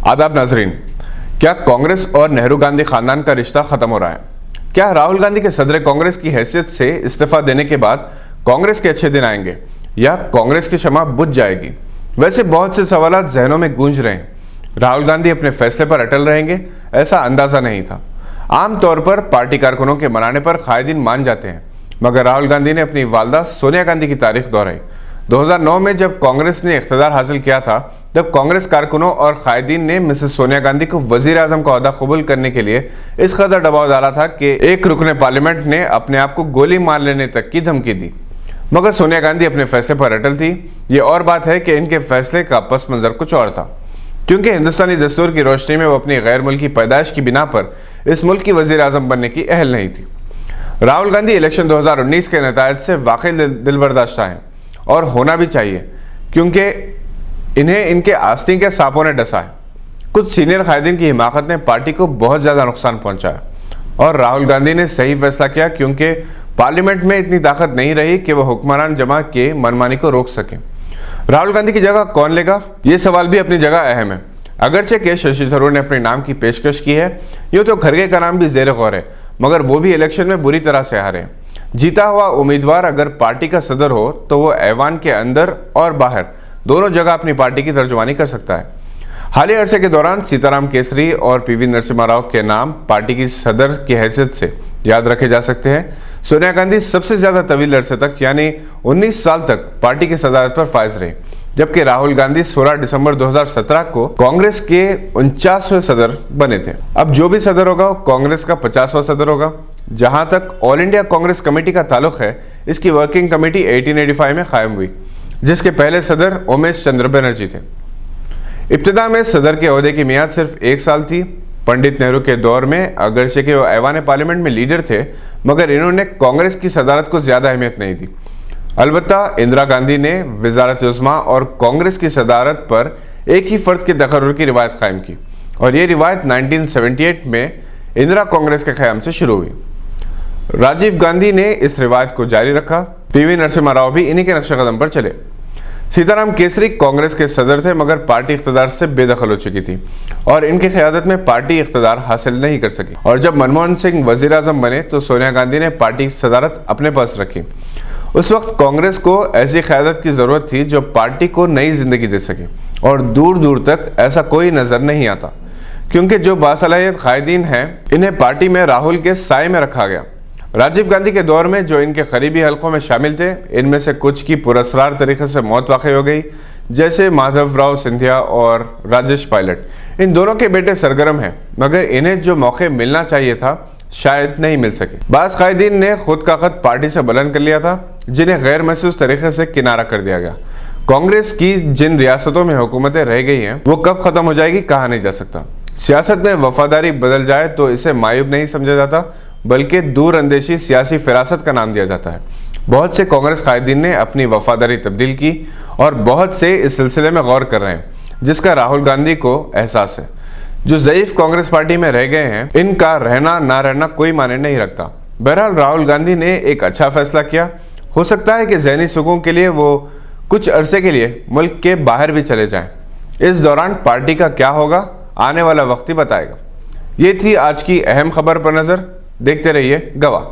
आदाब नाजरीन, क्या कांग्रेस और नेहरू गांधी खानदान का रिश्ता खत्म हो रहा है? क्या राहुल गांधी के सदर कांग्रेस की हैसियत से इस्तीफा देने के बाद कांग्रेस के अच्छे दिन आएंगे या कांग्रेस की शमा बुझ जाएगी? वैसे बहुत से सवाल जहनों में गूंज रहे हैं। राहुल गांधी अपने फैसले पर अटल रहेंगे, ऐसा अंदाजा नहीं था। आमतौर पर पार्टी कारकुनों के मनाने पर कायदीन मान जाते हैं, मगर राहुल गांधी ने अपनी वालदा सोनिया गांधी की तारीख दोहराई। 2009 में जब कांग्रेस ने इख्तियार हासिल किया था, तब कांग्रेस कारकुनों और कायदीन ने मिसेस सोनिया गांधी को वजीर आजम का ओहदा कबूल करने के लिए इस कदर दबाव डाला था कि एक रुकने पार्लियामेंट ने अपने आप को गोली मार लेने तक की धमकी दी। मगर सोनिया गांधी अपने फैसले पर अटल थी। ये और बात है कि इनके फैसले का पस मंजर कुछ और था, क्योंकि हिंदुस्तानी दस्तूर की रोशनी में वो अपनी गैर मुल्की पैदाइश की बिना पर इस मुल्क की वजीर आजम बनने की अहल नहीं थी। राहुल गांधी इलेक्शन 2019 के नतायज से वाकई दिलबर्दाश्ता हैं और होना भी चाहिए, क्योंकि इन्हें इनके आस्तीन के सांपों ने डसा है। कुछ सीनियर कायदीन की हिमाकत ने पार्टी को बहुत ज़्यादा नुकसान पहुंचाया और राहुल गांधी ने सही फैसला किया, क्योंकि पार्लियामेंट में इतनी ताकत नहीं रही कि वह हुक्मरान जमा के मनमानी को रोक सके। राहुल गांधी की जगह कौन लेगा, ये सवाल भी अपनी जगह अहम है। अगरचे के शशि थरूर ने अपने नाम की पेशकश की है, यूँ तो खड़गे का नाम भी ज़ेर गौर है, मगर वो भी इलेक्शन में बुरी तरह से हारे। जीता हुआ उम्मीदवार अगर पार्टी का सदर हो तो वो ऐवान के अंदर और बाहर दोनों जगह अपनी पार्टी की तर्जुमानी कर सकता है। हालिया अरसे के दौरान सीताराम केसरी और पीवी नरसिम्हा राव के नाम पार्टी की सदर की हैसियत से याद रखे जा सकते हैं। सोनिया गांधी सबसे ज्यादा तवील अरसे तक यानी 19 साल तक पार्टी की सदारत पर फायज रहे, जबकि राहुल गांधी 16 दिसंबर 2017 को कांग्रेस के 49वें सदर बने थे। अब जो भी सदर होगा वो कांग्रेस का 50वां सदर होगा। जहां तक ऑल इंडिया कांग्रेस कमेटी का ताल्लुक है, इसकी वर्किंग कमेटी 1885 में कायम हुई, जिसके पहले सदर उमेश चंद्र बनर्जी थे। इब्तिदा में सदर के ओहदे की मियाद सिर्फ 1 साल थी। पंडित नेहरू के दौर में अगरचे के वो ऐवान पार्लियामेंट में लीडर थे, मगर इन्होंने कांग्रेस की सदारत को ज्यादा अहमियत नहीं दी। अलबत्ता इंदिरा गांधी ने वजारत उज़्मा और कांग्रेस की सदारत पर एक ही फर्द के तकर्रुर की रिवायत कायम की, और ये रिवायत 1978 में इंदिरा कांग्रेस के क़याम से शुरू हुई। राजीव गांधी ने इस रिवायत को जारी रखा। पीवी नरसिम्हा राव भी इन्हीं के नक्शे कदम पर चले। सीताराम केसरी कांग्रेस के सदर थे, मगर पार्टी इख्तियार से बेदखल हो चुकी थी और इनकी क़यादत में पार्टी इख्तियार हासिल नहीं कर सकी। और जब मनमोहन सिंह वजीर आजम बने तो सोनिया गांधी ने पार्टी की सदारत अपने पास रखी। उस वक्त कांग्रेस को ऐसी क़यादत की ज़रूरत थी जो पार्टी को नई जिंदगी दे सके, और दूर दूर तक ऐसा कोई नज़र नहीं आता, क्योंकि जो बासलाहियत कायदीन हैं इन्हें पार्टी में राहुल के साए में रखा गया। राजीव गांधी के दौर में जो इनके करीबी हलकों में शामिल थे, इनमें से कुछ की पुरस्कार तरीके से मौत वाक़ई हो गई, जैसे माधवराव सिंधिया और राजेश पायलट। इन दोनों के बेटे सरगर्म हैं, मगर इन्हें जो मौके मिलना चाहिए था शायद नहीं मिल सके। बाज़ कायदीन ने खुद का खत पार्टी से बुलंद कर लिया था, जिन्हें गैर महसूस तरीके से किनारा कर दिया गया। कांग्रेस की जिन रियासतों में हुकूमतें रह गई हैं वो कब ख़त्म हो जाएगी कहा नहीं जा सकता। सियासत में वफादारी बदल जाए तो इसे मायूब नहीं समझा जाता, बल्कि दूर अंदेशी सियासी फिरासत का नाम दिया जाता है। बहुत से कांग्रेस कायदीन ने अपनी वफादारी तब्दील की और बहुत से इस सिलसिले में गौर कर रहे हैं, जिसका राहुल गांधी को एहसास है। जो ज़ईफ कांग्रेस पार्टी में रह गए हैं, इनका रहना ना रहना कोई मायने नहीं रखता। बहरहाल राहुल गांधी ने एक अच्छा फैसला किया। हो सकता है कि ज़हनी सुकून के लिए वो कुछ अरसे के लिए मुल्क के बाहर भी चले जाएं। इस दौरान पार्टी का क्या होगा आने वाला वक्त ही बताएगा। ये थी आज की अहम खबर पर नज़र। देखते रहिए गवाह।